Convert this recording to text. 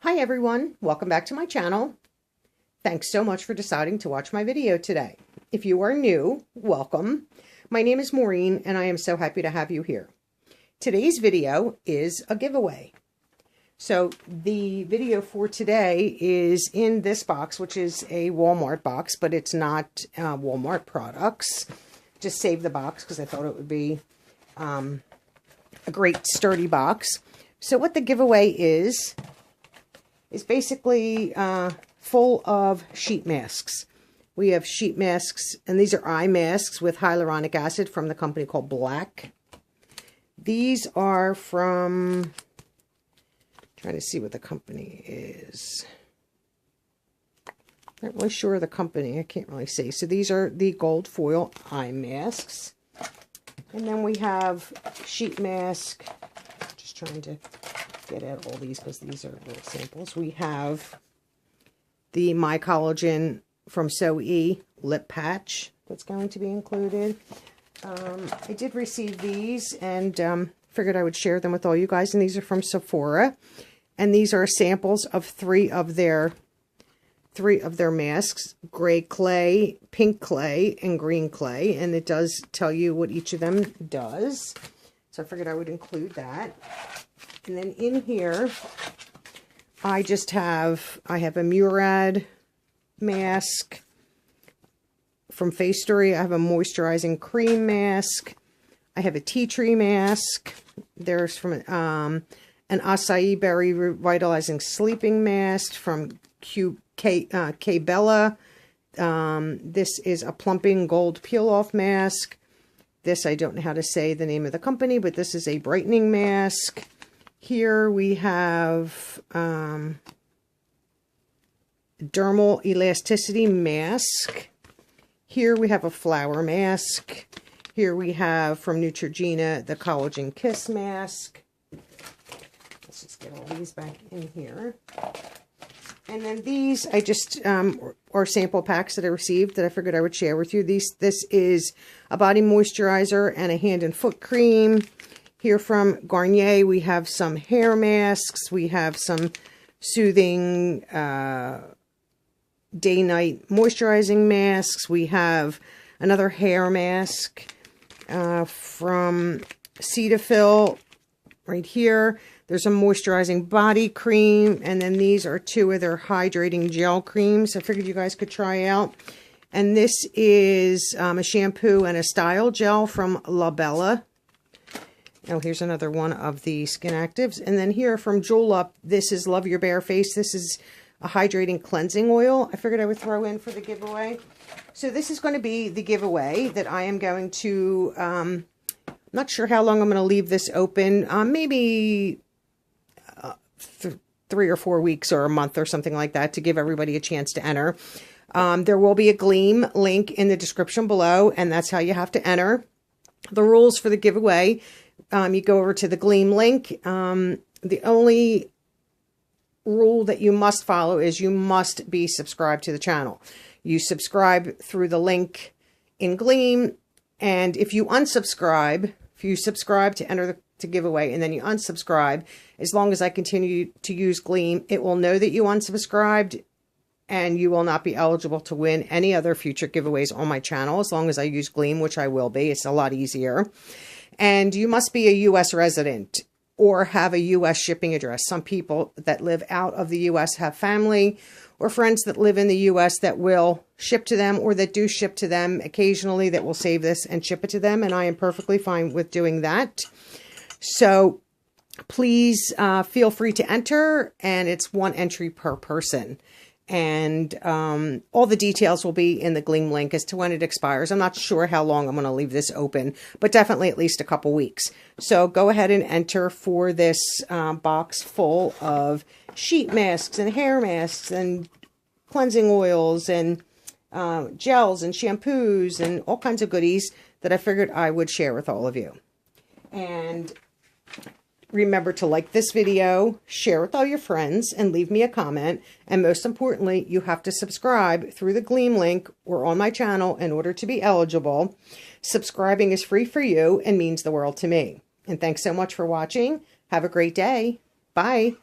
Hi everyone, welcome back to my channel. Thanks so much for deciding to watch my video today. If you are new, welcome. My name is Maureen and I am so happy to have you here. Today's video is a giveaway. So the video for today is in this box, which is a Walmart box, but it's not Walmart products. Just saved the box because I thought it would be a great sturdy box. So what the giveaway is basically full of sheet masks. We have sheet masks, and these are eye masks with hyaluronic acid from the company called Black. These are from, trying to see what the company is. Not really sure of the company, I can't really see. So these are the gold foil eye masks. And then we have sheet mask, just trying to get at all these because these are little samples. We have the My Collagen from So-E lip patch that's going to be included. I did receive these and figured I would share them with all you guys, and these are from Sephora, and these are samples of three of their masks: gray clay, pink clay, and green clay, and it does tell you what each of them does, so I figured I would include that. And then in here, I have a Murad mask from Face Story. I have a moisturizing cream mask. I have a tea tree mask. There's from an acai berry revitalizing sleeping mask from K Bella. This is a plumping gold peel off mask. This, I don't know how to say the name of the company, but this is a brightening mask. Here we have dermal elasticity mask. Here we have a flower mask. Here we have from Neutrogena the Collagen Kiss mask. Let's just get all these back in here. And then these I just are sample packs that I received that I figured I would share with you. This is a body moisturizer and a hand and foot cream. Here from Garnier, we have some hair masks. We have some soothing day-night moisturizing masks. We have another hair mask from Cetaphil right here. There's a moisturizing body cream. And then these are two of their hydrating gel creams I figured you guys could try out. And this is a shampoo and a style gel from La Bella. Oh, here's another one of the Skin Actives. And then here from Julep, this is Love Your Bare Face. This is a hydrating cleansing oil I figured I would throw in for the giveaway. So this is going to be the giveaway that I am going to, I'm not sure how long I'm going to leave this open. Maybe 3 or 4 weeks or a month or something like that to give everybody a chance to enter. There will be a Gleam link in the description below, and that's how you have to enter. The rules for the giveaway. You go over to the Gleam link. The only rule that you must follow is you must be subscribed to the channel. You subscribe through the link in Gleam, and if you unsubscribe, if you subscribe to enter the giveaway and then you unsubscribe, as long as I continue to use Gleam, it will know that you unsubscribed, and you will not be eligible to win any other future giveaways on my channel as long as I use Gleam, which I will be. It's a lot easier. And you must be a U.S. resident or have a U.S. shipping address. Some people that live out of the U.S. have family or friends that live in the U.S. that will ship to them, or that do ship to them occasionally, that will save this and ship it to them. And I am perfectly fine with doing that. So please feel free to enter, and it's 1 entry per person. And all the details will be in the Gleam link as to when it expires. I'm not sure how long I'm going to leave this open, but definitely at least a couple weeks. So go ahead and enter for this box full of sheet masks and hair masks and cleansing oils and gels and shampoos and all kinds of goodies that I figured I would share with all of you. And remember to like this video, share with all your friends, and leave me a comment. And most importantly, you have to subscribe through the Gleam link or on my channel in order to be eligible. Subscribing is free for you and means the world to me. And thanks so much for watching. Have a great day. Bye.